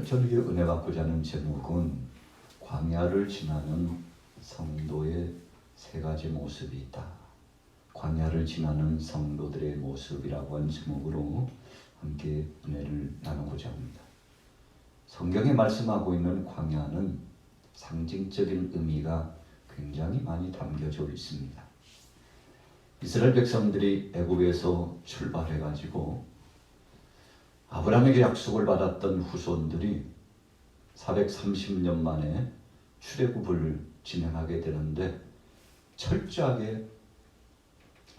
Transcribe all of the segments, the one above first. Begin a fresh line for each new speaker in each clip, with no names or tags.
저녁에 은혜 받고자 하는 제목은 광야를 지나는 성도의 세 가지 모습이 있다. 광야를 지나는 성도들의 모습이라고 하는 제목으로 함께 은혜를 나누고자 합니다. 성경에 말씀하고 있는 광야는 상징적인 의미가 굉장히 많이 담겨져 있습니다. 이스라엘 백성들이 애굽에서 출발해가지고 아브라함에게 약속을 받았던 후손들이 430년 만에 출애굽을 진행하게 되는데 철저하게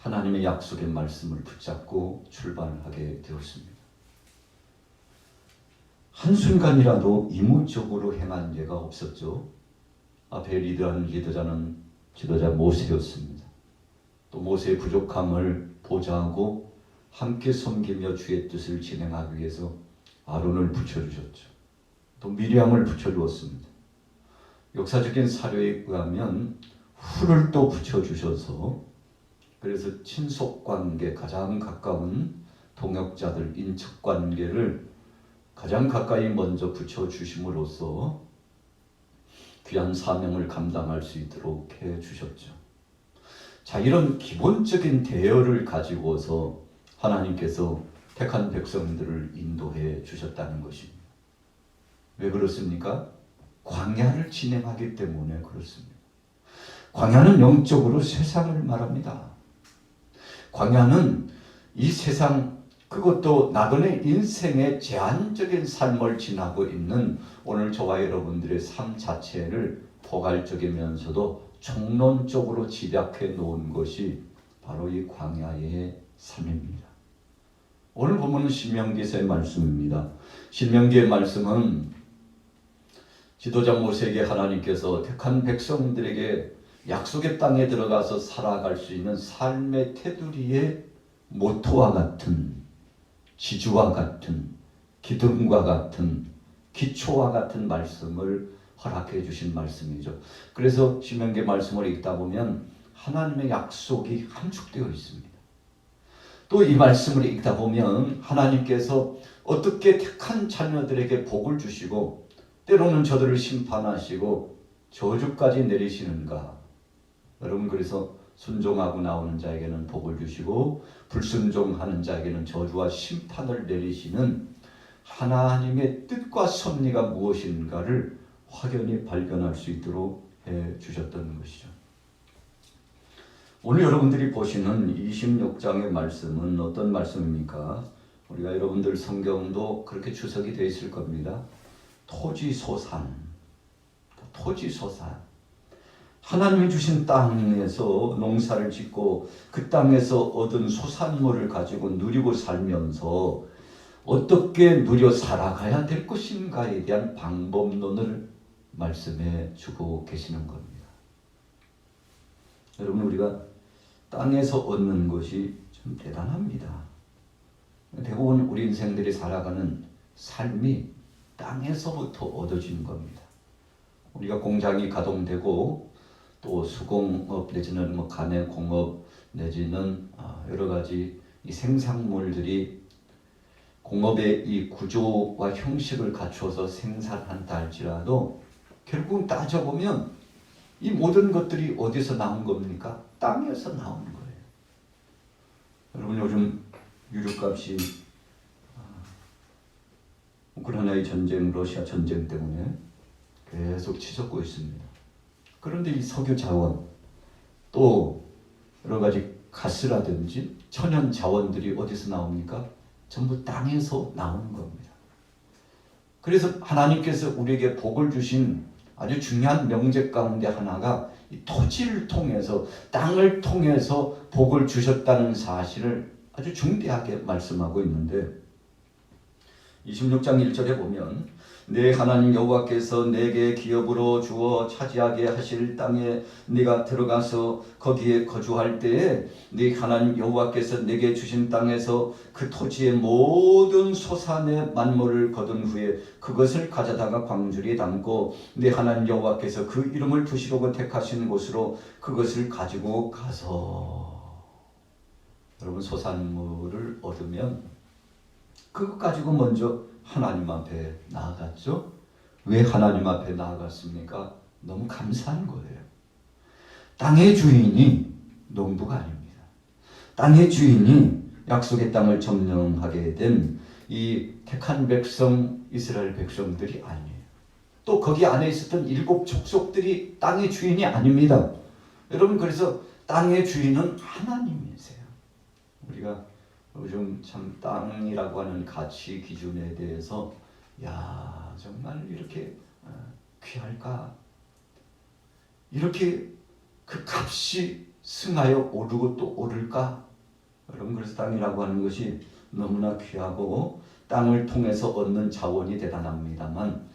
하나님의 약속의 말씀을 붙잡고 출발하게 되었습니다. 한순간이라도 이무적으로 행한 예가 없었죠. 앞에 리드하는 지도자 모세였습니다. 또 모세의 부족함을 보좌하고 함께 섬기며 주의 뜻을 진행하기 위해서 아론을 붙여주셨죠. 또 미리암을 붙여주었습니다. 역사적인 사료에 의하면 훌을 또 붙여주셔서 그래서 친속관계, 가장 가까운 동역자들, 인척관계를 가장 가까이 먼저 붙여주심으로써 귀한 사명을 감당할 수 있도록 해주셨죠. 자, 이런 기본적인 대여를 가지고서 하나님께서 택한 백성들을 인도해 주셨다는 것입니다. 왜 그렇습니까? 광야를 진행하기 때문에 그렇습니다. 광야는 영적으로 세상을 말합니다. 광야는 이 세상, 그것도 나그네 인생의 제한적인 삶을 지나고 있는 오늘 저와 여러분들의 삶 자체를 포괄적이면서도 총론적으로 집약해 놓은 것이 바로 이 광야의 삶입니다. 오늘 본문은 신명기서의 말씀입니다. 신명기의 말씀은 지도자 모세에게 하나님께서 택한 백성들에게 약속의 땅에 들어가서 살아갈 수 있는 삶의 테두리의 모토와 같은, 지주와 같은, 기둥과 같은, 기초와 같은 말씀을 허락해 주신 말씀이죠. 그래서 신명기 말씀을 읽다 보면 하나님의 약속이 함축되어 있습니다. 또 이 말씀을 읽다 보면 하나님께서 어떻게 택한 자녀들에게 복을 주시고 때로는 저들을 심판하시고 저주까지 내리시는가. 여러분, 그래서 순종하고 나오는 자에게는 복을 주시고 불순종하는 자에게는 저주와 심판을 내리시는 하나님의 뜻과 섭리가 무엇인가를 확연히 발견할 수 있도록 해주셨던 것이죠. 오늘 여러분들이 보시는 26장의 말씀은 어떤 말씀입니까? 우리가 여러분들 성경도 그렇게 추석이 되어 있을 겁니다. 토지소산. 하나님이 주신 땅에서 농사를 짓고 그 땅에서 얻은 소산물을 가지고 누리고 살면서 어떻게 누려 살아가야 될 것인가에 대한 방법론을 말씀해 주고 계시는 겁니다. 여러분, 우리가 땅에서 얻는 것이 좀 대단합니다. 대부분 우리 인생들이 살아가는 삶이 땅에서부터 얻어지는 겁니다. 우리가 공장이 가동되고 또 수공업 내지는 가내공업 내지는 여러 가지 이 생산물들이 공업의 이 구조와 형식을 갖춰서 생산한다 할지라도 결국 따져보면 이 모든 것들이 어디서 나온 겁니까? 땅에서 나오는 거예요. 여러분, 요즘 유류값이 우크라이나의 전쟁, 러시아 전쟁 때문에 계속 치솟고 있습니다. 그런데 이 석유 자원, 또 여러 가지 가스라든지 천연 자원들이 어디서 나옵니까? 전부 땅에서 나오는 겁니다. 그래서 하나님께서 우리에게 복을 주신 아주 중요한 명제 가운데 하나가 이 토지를 통해서, 땅을 통해서 복을 주셨다는 사실을 아주 중대하게 말씀하고 있는데 26장 1절에 보면 내 하나님 여호와께서 내게 기업으로 주어 차지하게 하실 땅에 네가 들어가서 거기에 거주할 때에 네 하나님 여호와께서 내게 주신 땅에서 그 토지의 모든 소산의 만물을 거둔 후에 그것을 가져다가 광주리에 담고 네 하나님 여호와께서 그 이름을 두시려고 택하신 곳으로 그것을 가지고 가서. 여러분, 소산물을 얻으면 그것 가지고 먼저 하나님 앞에 나아갔죠. 왜 하나님 앞에 나아갔습니까? 너무 감사한 거예요. 땅의 주인이 농부가 아닙니다. 땅의 주인이 약속의 땅을 점령하게 된 이 택한 백성 이스라엘 백성들이 아니에요. 또 거기 안에 있었던 7 족속들이 땅의 주인이 아닙니다. 여러분, 그래서 땅의 주인은 하나님이세요. 우리가 요즘 참 땅이라고 하는 가치 기준에 대해서 야, 정말 이렇게 귀할까? 이렇게 그 값이 승하여 오르고 또 오를까? 여러분, 그래서 땅이라고 하는 것이 너무나 귀하고 땅을 통해서 얻는 자원이 대단합니다만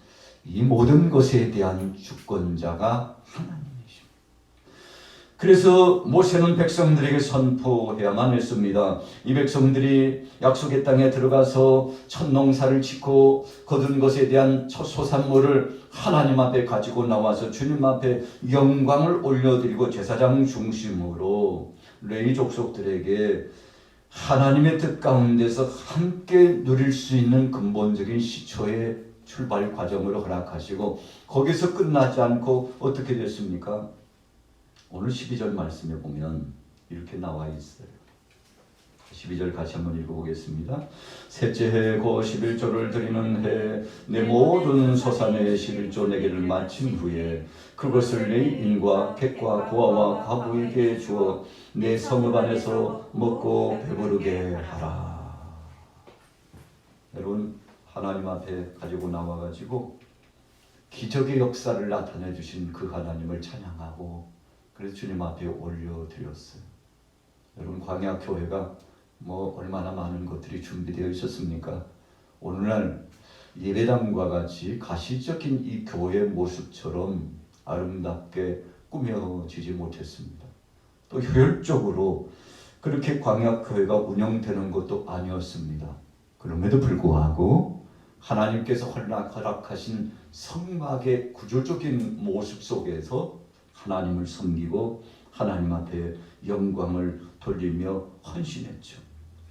이 모든 것에 대한 주권자가 하나님이십니다. 그래서 모세는 백성들에게 선포해야만 했습니다. 이 백성들이 약속의 땅에 들어가서 첫 농사를 짓고 거둔 것에 대한 첫 소산물을 하나님 앞에 가지고 나와서 주님 앞에 영광을 올려드리고 제사장 중심으로 레위 족속들에게 하나님의 뜻 가운데서 함께 누릴 수 있는 근본적인 시초의 출발 과정으로 허락하시고 거기서 끝나지 않고 어떻게 됐습니까? 오늘 12절 말씀에 보면 이렇게 나와 있어요. 12절 같이 한번 읽어보겠습니다. 셋째 해 고 11조를 드리는 해 내 모든 소산의 11조 내게를 마친 후에 그것을 내 인과 객과 고아와 과부에게 주어 내 성읍 안에서 먹고 배부르게 하라. 여러분, 하나님 앞에 가지고 나와가지고 기적의 역사를 나타내 주신 그 하나님을 찬양하고 그래서 주님 앞에 올려드렸어요. 여러분, 광야교회가 얼마나 많은 것들이 준비되어 있었습니까? 오늘날 예배당과 같이 가시적인 이 교회 모습처럼 아름답게 꾸며지지 못했습니다. 또 효율적으로 그렇게 광야교회가 운영되는 것도 아니었습니다. 그럼에도 불구하고 하나님께서 허락하신 성막의 구조적인 모습 속에서 하나님을 섬기고 하나님 앞에 영광을 돌리며 헌신했죠.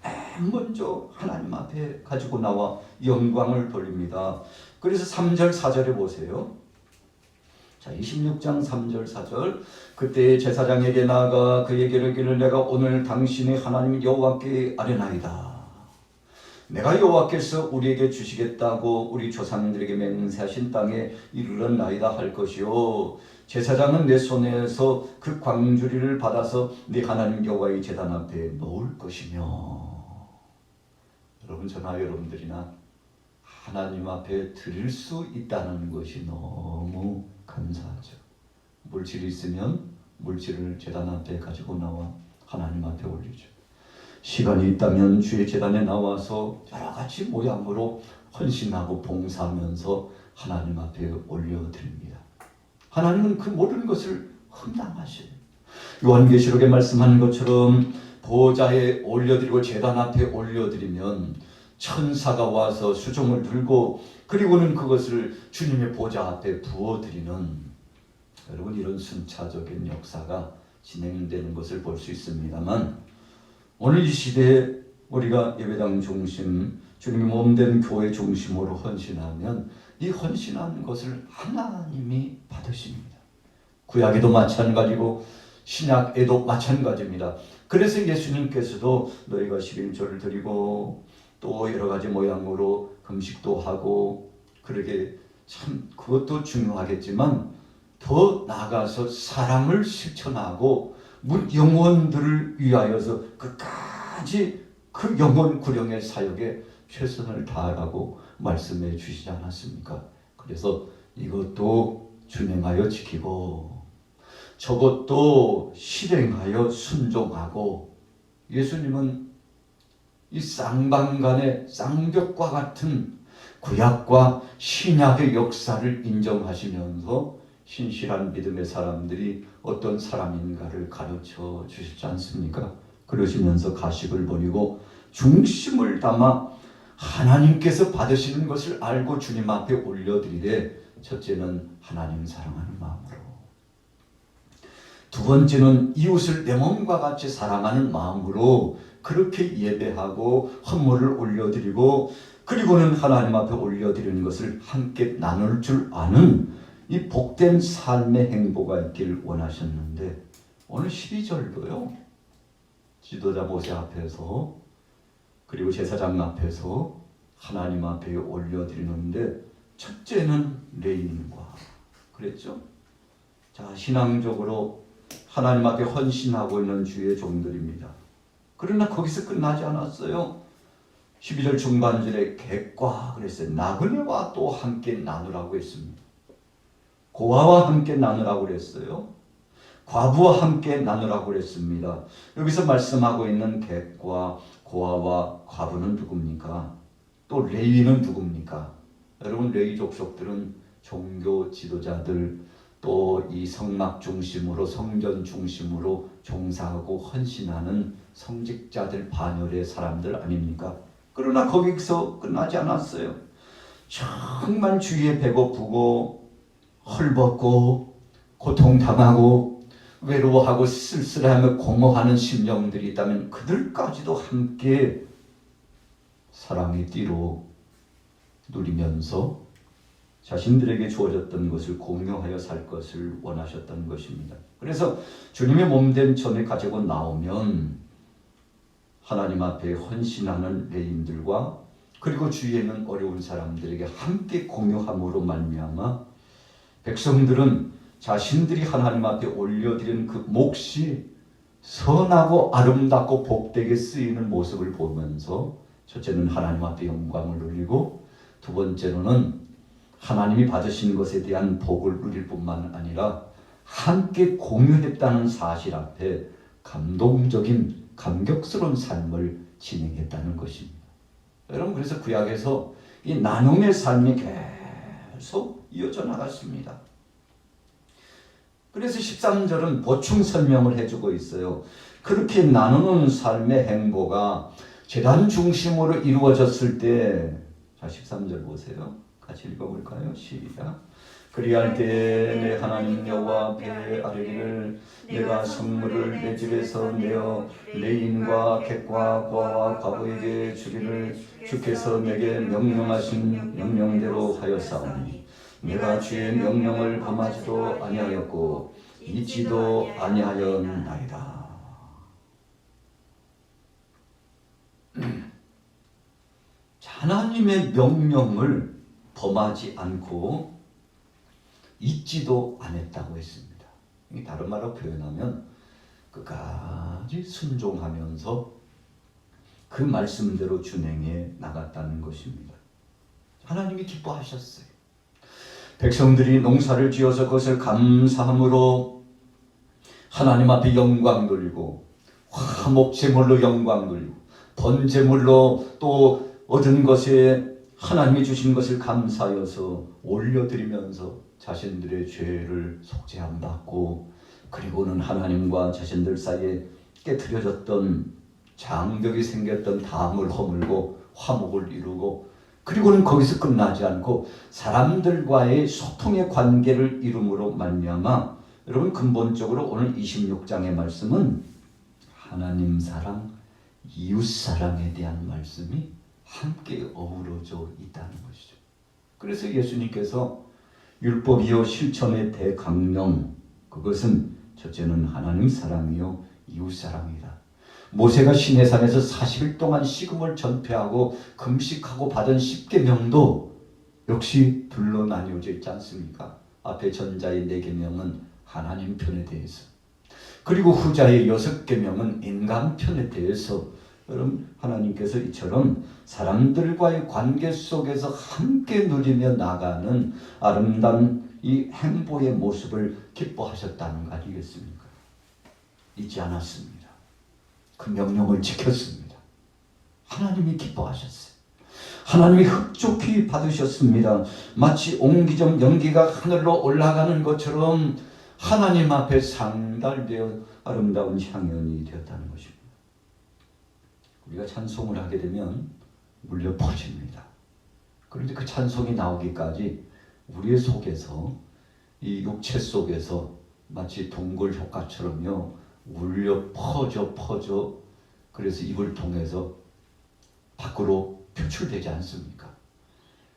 맨 먼저 하나님 앞에 가지고 나와 영광을 돌립니다. 그래서 3절 4절에 보세요. 자, 26장 3절 4절. 그때 제사장에게 나아가 그에게 이르기를 내가 오늘 당신의 하나님 여호와께 아뢰나이다. 내가 여호와께서 우리에게 주시겠다고 우리 조상들에게 맹세하신 땅에 이르렀나이다 할 것이요 제사장은 내 손에서 그 광주리를 받아서 네 하나님 여호와의 제단 앞에 놓을 것이며. 여러분, 저나 여러분들이나 하나님 앞에 드릴 수 있다는 것이 너무 감사하죠. 물질이 있으면 물질을 제단 앞에 가지고 나와 하나님 앞에 올리죠. 시간이 있다면 주의 제단에 나와서 여러 가지 모양으로 헌신하고 봉사하면서 하나님 앞에 올려드립니다. 하나님은 그 모든 것을 흠당하셔요. 요한계시록에 말씀하는 것처럼 보좌에 올려드리고 제단 앞에 올려드리면 천사가 와서 수종을 들고 그리고는 그것을 주님의 보좌 앞에 부어드리는, 여러분, 이런 순차적인 역사가 진행되는 것을 볼 수 있습니다만 오늘 이 시대에 우리가 예배당 중심, 주님의 몸된 교회 중심으로 헌신하면 이 헌신한 것을 하나님이 받으십니다. 구약에도 마찬가지고 신약에도 마찬가지입니다. 그래서 예수님께서도 너희가 11조를 드리고 또 여러 가지 모양으로 금식도 하고 그러게 참 그것도 중요하겠지만 더 나아가서 사랑을 실천하고 영혼들을 위하여서 끝까지 그 영혼 구령의 사역에 최선을 다하라고 말씀해 주시지 않았습니까? 그래서 이것도 준행하여 지키고 저것도 실행하여 순종하고, 예수님은 이 쌍방간의 쌍벽과 같은 구약과 신약의 역사를 인정하시면서 신실한 믿음의 사람들이 어떤 사람인가를 가르쳐 주시지 않습니까? 그러시면서 가식을 버리고 중심을 담아 하나님께서 받으시는 것을 알고 주님 앞에 올려드리되, 첫째는 하나님 사랑하는 마음으로, 두 번째는 이웃을 내 몸과 같이 사랑하는 마음으로 그렇게 예배하고 헌물을 올려드리고 그리고는 하나님 앞에 올려드리는 것을 함께 나눌 줄 아는 이 복된 삶의 행보가 있기를 원하셨는데 오늘 12절도요. 지도자 모세 앞에서 그리고 제사장 앞에서 하나님 앞에 올려드리는데 첫째는 레위인과 그랬죠. 자, 신앙적으로 하나님 앞에 헌신하고 있는 주의 종들입니다. 그러나 거기서 끝나지 않았어요. 12절 중반절에 객과 그랬어요. 나그네와 또 함께 나누라고 했습니다. 고아와 함께 나누라고 그랬어요. 과부와 함께 나누라고 그랬습니다. 여기서 말씀하고 있는 객과 고아와 과부는 누굽니까? 또 레위는 누굽니까? 여러분, 레위 족속들은 종교 지도자들 또 이 성막 중심으로 성전 중심으로 종사하고 헌신하는 성직자들 반열의 사람들 아닙니까? 그러나 거기서 끝나지 않았어요. 정말 주위에 배고프고 헐벗고 고통당하고 외로워하고 쓸쓸하며 공허하는 심령들이 있다면 그들까지도 함께 사랑의 띠로 누리면서 자신들에게 주어졌던 것을 공유하여 살 것을 원하셨던 것입니다. 그래서 주님의 몸된 전에 가지고 나오면 하나님 앞에 헌신하는 레인들과 그리고 주위에 있는 어려운 사람들에게 함께 공유함으로 말미암아 백성들은 자신들이 하나님 앞에 올려드린 그 몫이 선하고 아름답고 복되게 쓰이는 모습을 보면서 첫째는 하나님 앞에 영광을 누리고 두 번째로는 하나님이 받으신 것에 대한 복을 누릴 뿐만 아니라 함께 공유했다는 사실 앞에 감동적인 감격스러운 삶을 진행했다는 것입니다. 여러분, 그래서 구약에서 이 나눔의 삶이 계속 이어져 나갔습니다. 그래서 13절은 보충 설명을 해주고 있어요. 그렇게 나누는 삶의 행보가 제단 중심으로 이루어졌을 때, 자 13절 보세요. 같이 읽어볼까요? 시작. 그리할 때에 내 하나님 여호와 앞에 아뢰기를 내가 성물을 내 집에서 내어 레인과 객과 고아와 과부에게 주기를 주께서 내게 명령하신 명령대로 하였사오니 내가 주의 명령을 범하지도 아니하였고 잊지도 아니하였나이다. 하나님의 명령을 범하지 않고 잊지도 않았다고 했습니다. 다른 말로 표현하면 끝까지 순종하면서 그 말씀대로 준행해 나갔다는 것입니다. 하나님이 기뻐하셨어요. 백성들이 농사를 지어서 그것을 감사함으로 하나님 앞에 영광 돌리고 화목제물로 영광 돌리고 번제물로 또 얻은 것에 하나님이 주신 것을 감사하여서 올려드리면서 자신들의 죄를 속죄함 받고 그리고는 하나님과 자신들 사이에 깨트려졌던 장벽이 생겼던 담을 허물고 화목을 이루고 그리고는 거기서 끝나지 않고 사람들과의 소통의 관계를 이룸으로 말미암아 여러분 근본적으로 오늘 26장의 말씀은 하나님 사랑, 이웃 사랑에 대한 말씀이 함께 어우러져 있다는 것이죠. 그래서 예수님께서 율법이요 실천의 대강령 그것은 첫째는 하나님 사랑이요 이웃 사랑이다. 모세가 시내산에서 40일 동안 식음을 전폐하고 금식하고 받은 10계명도 역시 둘로 나뉘어져 있지 않습니까? 앞에 전자의 4계명은 하나님 편에 대해서 그리고 후자의 6계명은 인간 편에 대해서 여러분 하나님께서 이처럼 사람들과의 관계 속에서 함께 누리며 나가는 아름다운 이 행보의 모습을 기뻐하셨다는 거 아니겠습니까? 잊지 않았습니다. 그 명령을 지켰습니다. 하나님이 기뻐하셨어요. 하나님이 흡족히 받으셨습니다. 마치 옹기종 연기가 하늘로 올라가는 것처럼 하나님 앞에 상달되어 아름다운 향연이 되었다는 것입니다. 우리가 찬송을 하게 되면 울려 퍼집니다. 그런데 그 찬송이 나오기까지 우리의 속에서 이 육체 속에서 마치 동굴 효과처럼요 울려 퍼져 그래서 입을 통해서 밖으로 표출되지 않습니까?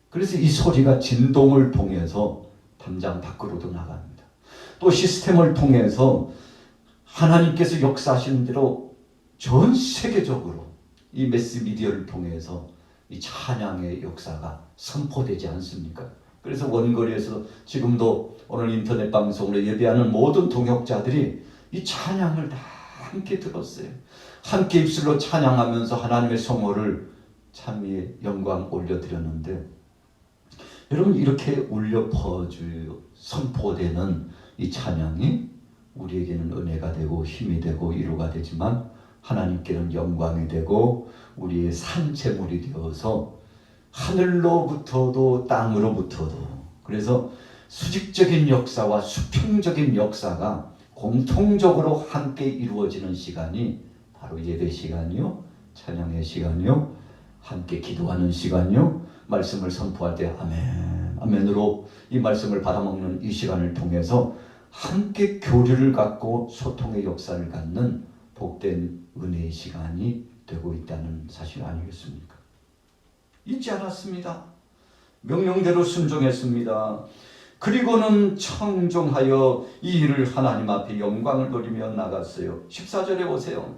그래서 이 소리가 진동을 통해서 담장 밖으로도 나갑니다. 또 시스템을 통해서 하나님께서 역사하시는 대로 전 세계적으로 이 매스미디어를 통해서 이 찬양의 역사가 선포되지 않습니까? 그래서 원거리에서 지금도 오늘 인터넷 방송으로 예배하는 모든 동역자들이 이 찬양을 다 함께 들었어요. 함께 입술로 찬양하면서 하나님의 성호를 찬미의 영광 올려드렸는데, 여러분, 이렇게 울려 퍼져 선포되는 이 찬양이 우리에게는 은혜가 되고 힘이 되고 위로가 되지만 하나님께는 영광이 되고 우리의 산채물이 되어서 하늘로부터도 땅으로부터도, 그래서 수직적인 역사와 수평적인 역사가 공통적으로 함께 이루어지는 시간이 바로 예배 시간이요, 찬양의 시간이요, 함께 기도하는 시간이요, 말씀을 선포할 때 아멘, 아멘으로 이 말씀을 받아먹는 이 시간을 통해서 함께 교류를 갖고 소통의 역사를 갖는 복된 은혜의 시간이 되고 있다는 사실 아니겠습니까? 잊지 않았습니다. 명령대로 순종했습니다. 그리고는 청종하여 이 일을 하나님 앞에 영광을 돌리며 나갔어요. 14절에 보세요.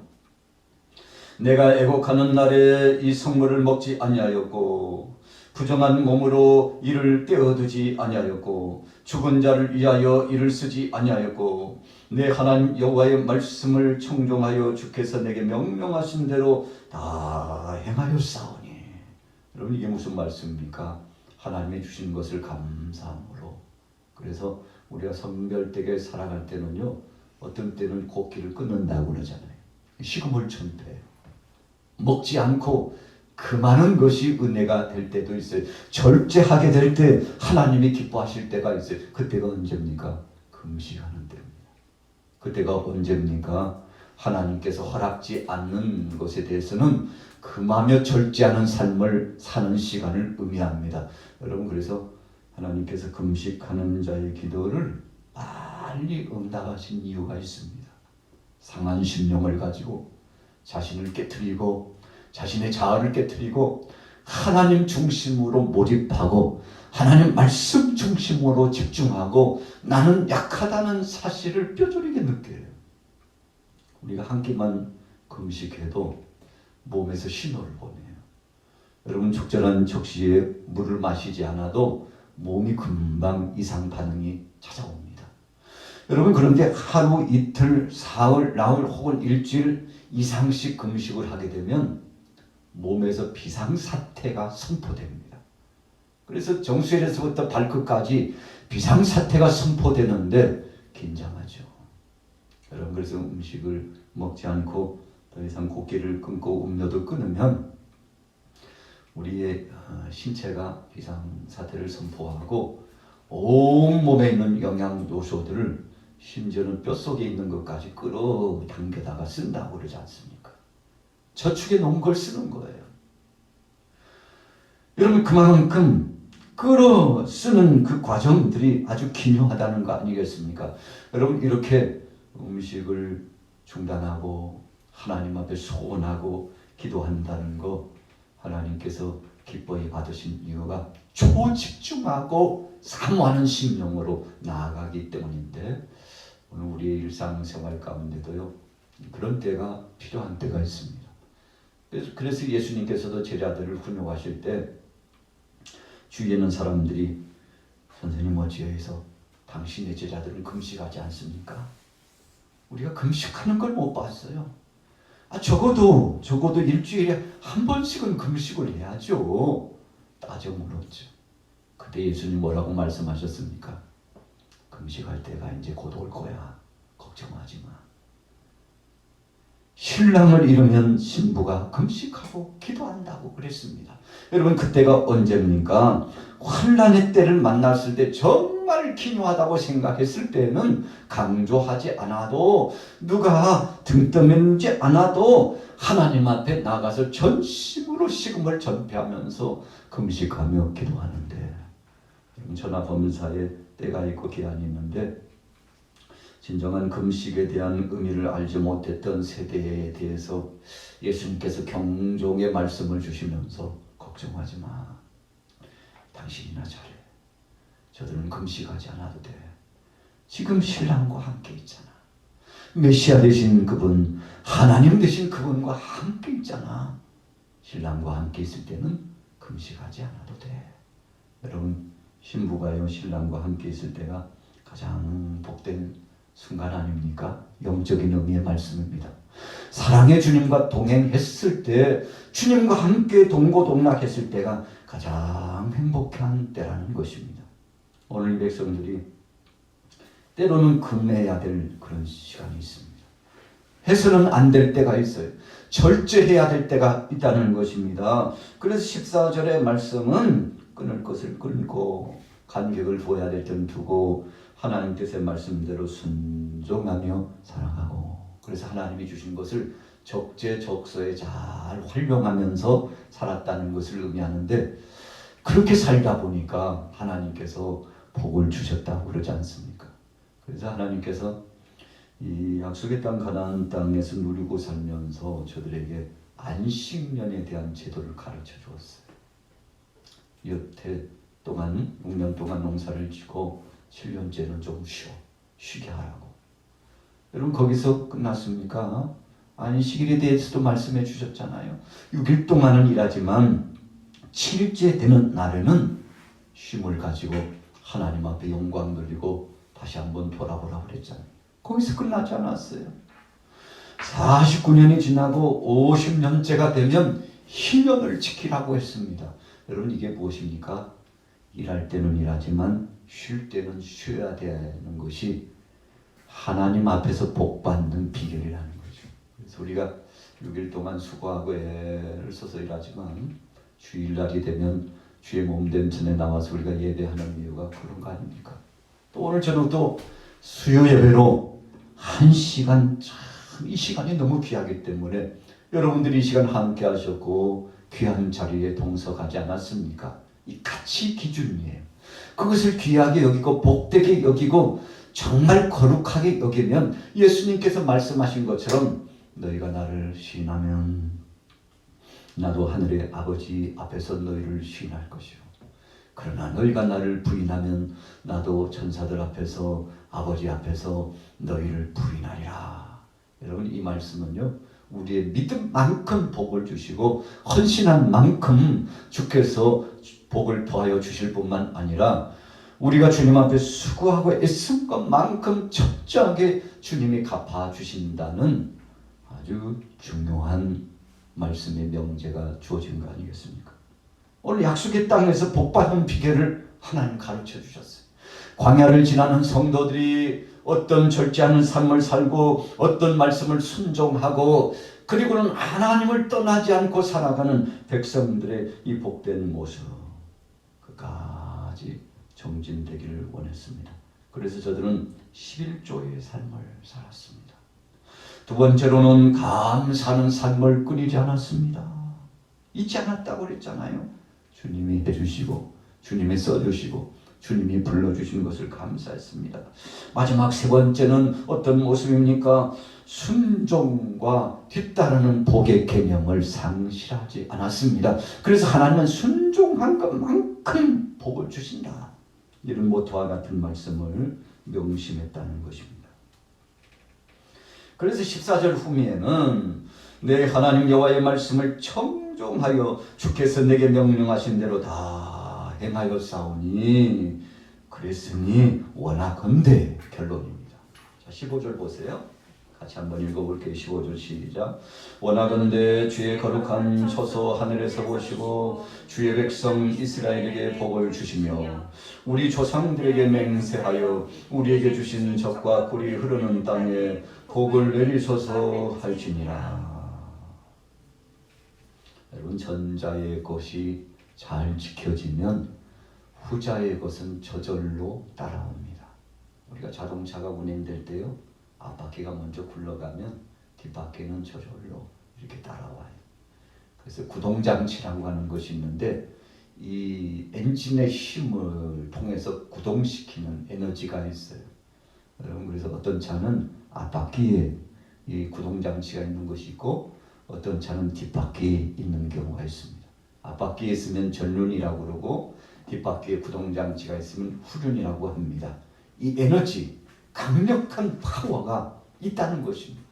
내가 애곡하는 날에 이 성물을 먹지 아니하였고 부정한 몸으로 이를 떼어두지 아니하였고 죽은 자를 위하여 이를 쓰지 아니하였고 내 하나님 여호와의 말씀을 청종하여 주께서 내게 명령하신 대로 다 행하였사오니. 여러분, 이게 무슨 말씀입니까? 하나님이 주신 것을 감사함으로. 그래서 우리가 성결되게 살아갈 때는요, 어떤 때는 곡기를 끊는다고 그러잖아요. 식음을 전폐해요. 먹지 않고 그 많은 것이 은혜가 될 때도 있어요. 절제하게 될 때 하나님이 기뻐하실 때가 있어요. 그때가 언제입니까? 금식하는 때입니다. 그때가 언제입니까? 하나님께서 허락지 않는 것에 대해서는 금하며 절제하는 삶을 사는 시간을 의미합니다. 여러분, 그래서 하나님께서 금식하는 자의 기도를 빨리 응답하신 이유가 있습니다. 상한 심령을 가지고 자신을 깨트리고 자신의 자아를 깨트리고 하나님 중심으로 몰입하고 하나님 말씀 중심으로 집중하고 나는 약하다는 사실을 뼈저리게 느껴요. 우리가 한 끼만 금식해도 몸에서 신호를 보내요. 여러분, 적절한 적시에 물을 마시지 않아도 몸이 금방 이상 반응이 찾아옵니다. 여러분, 그런데 하루, 이틀, 사흘, 나흘 혹은 일주일 이상씩 금식을 하게 되면 몸에서 비상사태가 선포됩니다. 그래서 정수리에서부터 발끝까지 비상사태가 선포되는데 긴장하죠. 여러분, 그래서 음식을 먹지 않고 더 이상 곡기를 끊고 음료도 끊으면 우리의 신체가 비상사태를 선포하고 온몸에 있는 영양요소들을 심지어는 뼛속에 있는 것까지 끌어당겨다가 쓴다고 그러지 않습니까? 저축해 놓은 걸 쓰는 거예요. 여러분, 그만큼 끌어 쓰는 그 과정들이 아주 기묘하다는 거 아니겠습니까? 여러분, 이렇게 음식을 중단하고 하나님 앞에 소원하고 기도한다는 거 하나님께서 기뻐히 받으신 이유가 초집중하고 사모하는 심령으로 나아가기 때문인데, 오늘 우리의 일상생활 가운데도요, 그런 때가 필요한 때가 있습니다. 그래서 예수님께서도 제자들을 훈육하실 때 주위에 있는 사람들이 선생님 어찌해서 당신의 제자들은 금식하지 않습니까? 우리가 금식하는 걸 못 봤어요. 적어도 일주일에 한 번씩은 금식을 해야죠. 따져 물었죠. 그때 예수님 뭐라고 말씀하셨습니까? 금식할 때가 이제 곧 올 거야. 걱정하지 마. 신랑을 잃으면 신부가 금식하고 기도한다고 그랬습니다. 여러분, 그때가 언제입니까? 환난의 때를 만났을 때 정말 기묘하다고 생각했을 때는 강조하지 않아도, 누가 등 떠밀지 않아도 하나님 앞에 나가서 전심으로 식음을 전폐하면서 금식하며 기도하는데, 전화범사에 때가 있고 기한이 있는데, 진정한 금식에 대한 의미를 알지 못했던 세대에 대해서 예수님께서 경종의 말씀을 주시면서 걱정하지 마. 당신이나 잘해. 저들은 금식하지 않아도 돼. 지금 신랑과 함께 있잖아. 메시아 되신 그분, 하나님 되신 그분과 함께 있잖아. 신랑과 함께 있을 때는 금식하지 않아도 돼. 여러분, 신부가요 신랑과 함께 있을 때가 가장 복된 순간 아닙니까? 영적인 의미의 말씀입니다. 사랑의 주님과 동행했을 때, 주님과 함께 동고동락했을 때가 가장 행복한 때라는 것입니다. 오늘 이 백성들이 때로는 금해야 될 그런 시간이 있습니다. 해서는 안 될 때가 있어요. 절제해야 될 때가 있다는 것입니다. 그래서 14절의 말씀은 끊을 것을 끊고 간격을 둬야 될 때는 두고 하나님 뜻의 말씀대로 순종하며 살아가고, 그래서 하나님이 주신 것을 적재적소에 잘 활용하면서 살았다는 것을 의미하는데, 그렇게 살다 보니까 하나님께서 복을 주셨다고 그러지 않습니까? 그래서 하나님께서 이 약속의 땅 가나안 땅에서 누리고 살면서 저들에게 안식년에 대한 제도를 가르쳐 주었어요. 여태 동안 6년 동안 농사를 짓고 7년째는 좀 쉬게 하라고. 여러분, 거기서 끝났습니까? 안식일에 대해서도 말씀해 주셨잖아요. 6일 동안은 일하지만 7일째 되는 날에는 쉼을 가지고 하나님 앞에 영광 돌리고 다시 한번 돌아보라고 그랬잖아요. 거기서 끝나지 않았어요. 49년이 지나고 50년째가 되면 희년을 지키라고 했습니다. 여러분, 이게 무엇입니까? 일할 때는 일하지만 쉴 때는 쉬어야 되는 것이 하나님 앞에서 복받는 비결이라는 거죠. 그래서 우리가 6일 동안 수고하고 애를 써서 일하지만 주일날이 되면 주의 몸된 전에 나와서 우리가 예배하는 이유가 그런 거 아닙니까? 또 오늘 저녁도 수요 예배로 1시간, 참 이 시간이 너무 귀하기 때문에 여러분들이 이 시간 함께 하셨고 귀한 자리에 동석하지 않았습니까? 이 가치 기준이에요. 그것을 귀하게 여기고 복되게 여기고 정말 거룩하게 여기면 예수님께서 말씀하신 것처럼 너희가 나를 시인하면 나도 하늘의 아버지 앞에서 너희를 시인할 것이요. 그러나 너희가 나를 부인하면 나도 천사들 앞에서 아버지 앞에서 너희를 부인하리라. 여러분, 이 말씀은요, 우리의 믿음만큼 복을 주시고 헌신한 만큼 주께서 복을 더하여 주실 뿐만 아니라 우리가 주님 앞에 수고하고 애쓴 것만큼 적절하게 주님이 갚아주신다는 아주 중요한 말씀의 명제가 주어진 거 아니겠습니까? 오늘 약속의 땅에서 복받는 비결을 하나님 가르쳐 주셨어요. 광야를 지나는 성도들이 어떤 절제하는 삶을 살고 어떤 말씀을 순종하고 그리고는 하나님을 떠나지 않고 살아가는 백성들의 이 복된 모습, 그까지 정진되기를 원했습니다. 그래서 저들은 11조의 삶을 살았습니다. 두 번째로는 감사하는 삶을 끊이지 않았습니다. 잊지 않았다고 그랬잖아요. 주님이 해주시고 주님이 써주시고 주님이 불러주신 것을 감사했습니다. 마지막 세 번째는 어떤 모습입니까? 순종과 뒤따르는 복의 계명을 상실하지 않았습니다. 그래서 하나님은 순종한 것만큼 복을 주신다. 이런 모토와 같은 말씀을 명심했다는 것입니다. 그래서 14절 후미에는 내 하나님 여호와의 말씀을 청종하여 주께서 내게 명령하신 대로 다 행하여 싸우니 그랬으니 원하건대 결론입니다. 자, 15절 보세요. 같이 한번 읽어볼게요. 15절 시작. 원하건대 주의 거룩한 처소 하늘에서 보시고 주의 백성 이스라엘에게 복을 주시며 우리 조상들에게 맹세하여 우리에게 주신 젖과 꿀이 흐르는 땅에 복을 내리소서 할지니라. 여러분, 전자의 것이 잘 지켜지면 후자의 것은 저절로 따라옵니다. 우리가 자동차가 운행될 때요, 앞바퀴가 먼저 굴러가면 뒷바퀴는 저절로 이렇게 따라와요. 그래서 구동장치라고 하는 것이 있는데 이 엔진의 힘을 통해서 구동시키는 에너지가 있어요. 여러분, 그래서 어떤 차는 앞바퀴에 이 구동장치가 있는 것이 있고 어떤 차는 뒷바퀴에 있는 경우가 있습니다. 앞바퀴에 있으면 전륜이라고 그러고 뒷바퀴에 구동장치가 있으면 후륜이라고 합니다. 이 에너지, 강력한 파워가 있다는 것입니다.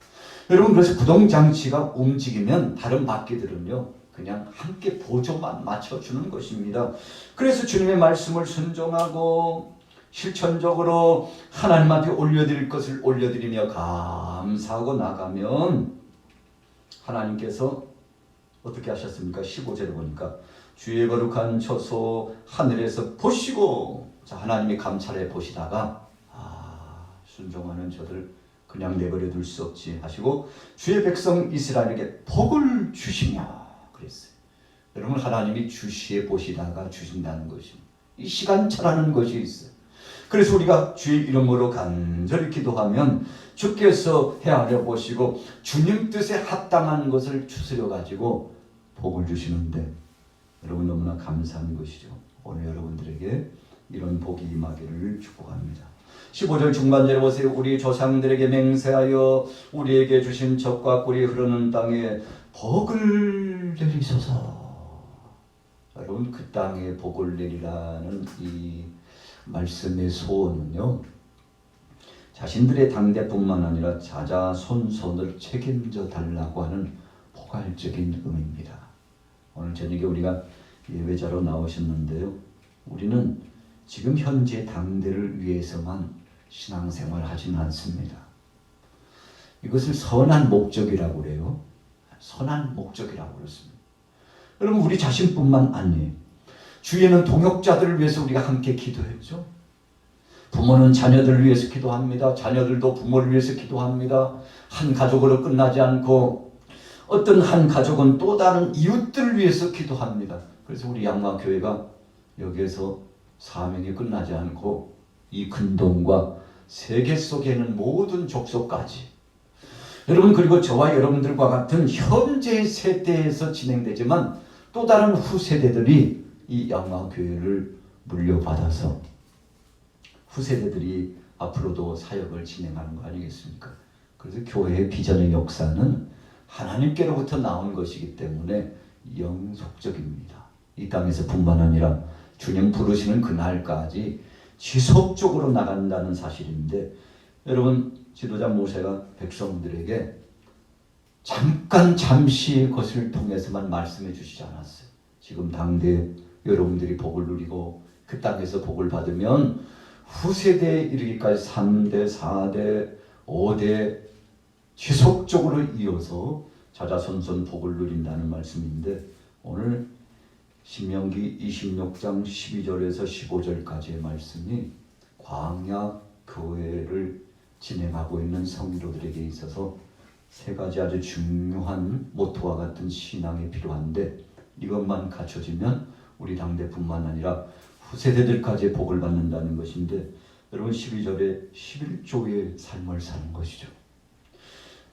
여러분, 그래서 구동장치가 움직이면 다른 바퀴들은요 그냥 함께 보조만 맞춰주는 것입니다. 그래서 주님의 말씀을 순종하고 실천적으로 하나님 앞에 올려드릴 것을 올려드리며 감사하고 나가면 하나님께서 어떻게 하셨습니까? 15절에 보니까 주의 거룩한 처소 하늘에서 보시고, 자, 하나님이 감찰해 보시다가 순종하는 저들 그냥 내버려 둘 수 없지 하시고 주의 백성 이스라엘에게 복을 주시냐 그랬어요. 여러분, 하나님이 주시해 보시다가 주신다는 것입니다. 이 시간차라는 것이 있어요. 그래서 우리가 주의 이름으로 간절히 기도하면 주께서 헤아려 보시고 주님 뜻에 합당한 것을 추스려 가지고 복을 주시는데, 여러분 너무나 감사한 것이죠. 오늘 여러분들에게 이런 복이 임하기를 축복합니다. 15절 중반절에 보세요. 우리 조상들에게 맹세하여 우리에게 주신 젖과 꿀이 흐르는 땅에 복을 내리소서. 여러분, 그 땅에 복을 내리라는 이 말씀의 소원은요, 자신들의 당대뿐만 아니라 자자손손을 책임져 달라고 하는 포괄적인 의미입니다. 오늘 저녁에 우리가 예배자로 나오셨는데요, 우리는 지금 현재 당대를 위해서만 신앙생활을 하지는 않습니다. 이것을 선한 목적이라고 그래요. 선한 목적이라고 그렇습니다. 여러분, 우리 자신뿐만 아니에요. 주위에는 동역자들을 위해서 우리가 함께 기도했죠. 부모는 자녀들을 위해서 기도합니다. 자녀들도 부모를 위해서 기도합니다. 한 가족으로 끝나지 않고 어떤 한 가족은 또 다른 이웃들을 위해서 기도합니다. 그래서 우리 양마교회가 여기에서 사명이 끝나지 않고 이 근동과 세계 속에 있는 모든 족속까지, 여러분, 그리고 저와 여러분들과 같은 현재 세대에서 진행되지만 또 다른 후세대들이 이 양마교회를 물려받아서 후세대들이 앞으로도 사역을 진행하는 거 아니겠습니까? 그래서 교회의 비전의 역사는 하나님께로부터 나온 것이기 때문에 영속적입니다. 이 땅에서 뿐만 아니라 주님 부르시는 그날까지 지속적으로 나간다는 사실인데, 여러분, 지도자 모세가 백성들에게 잠시 것을 통해서만 말씀해 주시지 않았어요. 지금 당대 여러분들이 복을 누리고 그 땅에서 복을 받으면 후세대에 이르기까지 3대, 4대, 5대 지속적으로 이어서 자자손손 복을 누린다는 말씀인데, 오늘 신명기 26장 12절에서 15절까지의 말씀이 광야 교회를 진행하고 있는 성도들에게 있어서 세 가지 아주 중요한 모토와 같은 신앙이 필요한데, 이것만 갖춰지면 우리 당대뿐만 아니라 후세대들까지 복을 받는다는 것인데, 여러분 12절에 11조의 삶을 사는 것이죠.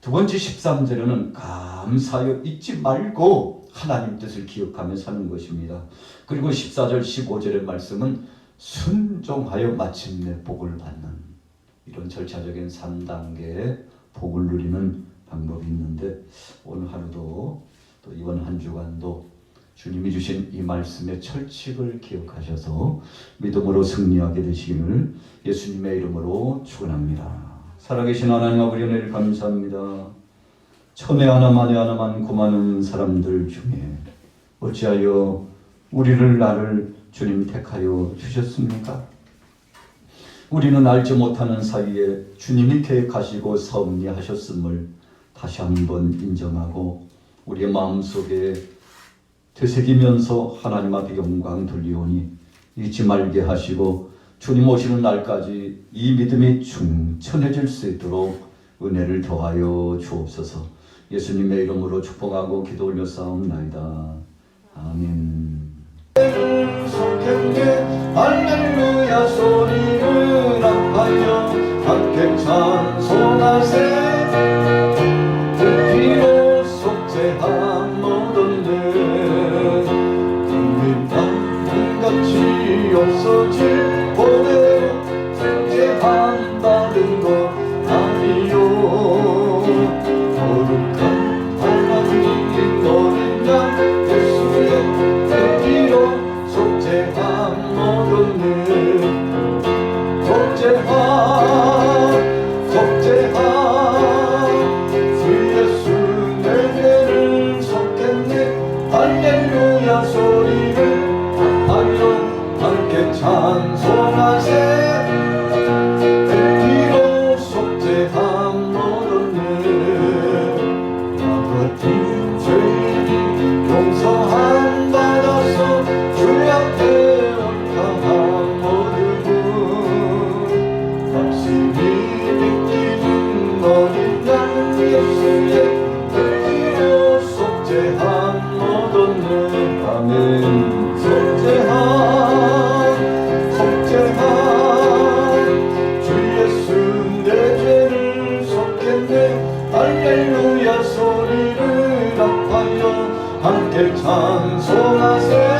두 번째 13절에는 감사하여 잊지 말고 하나님 뜻을 기억하며 사는 것입니다. 그리고 14절 15절의 말씀은 순종하여 마침내 복을 받는, 이런 절차적인 3단계의 복을 누리는 방법이 있는데, 오늘 하루도 또 이번 한 주간도 주님이 주신 이 말씀의 철칙을 기억하셔서 믿음으로 승리하게 되시기를 예수님의 이름으로 축원합니다. 살아계신 하나님 아버지, 은혜를 감사합니다. 천에 하나 만에 하나만 구하는 사람들 중에 어찌하여 우리를 나를 주님 택하여 주셨습니까? 우리는 알지 못하는 사이에 주님이 계획하시고 섭리하셨음을 다시 한번 인정하고 우리의 마음속에 되새기면서 하나님 앞에 영광 돌리오니 잊지 말게 하시고 주님 오시는 날까지 이 믿음이 충천해질 수 있도록 은혜를 더하여 주옵소서. 예수님의 이름으로 축복하고 기도 올려싸움나이다. 아멘. 할렐루야 소리를 합하여 함께 찬송하세. 그 피로 속죄한 모든 죄 강같이 없어질 보내 속죄한 받은 것 할렐루야 소리를 높여요 함께 찬송하세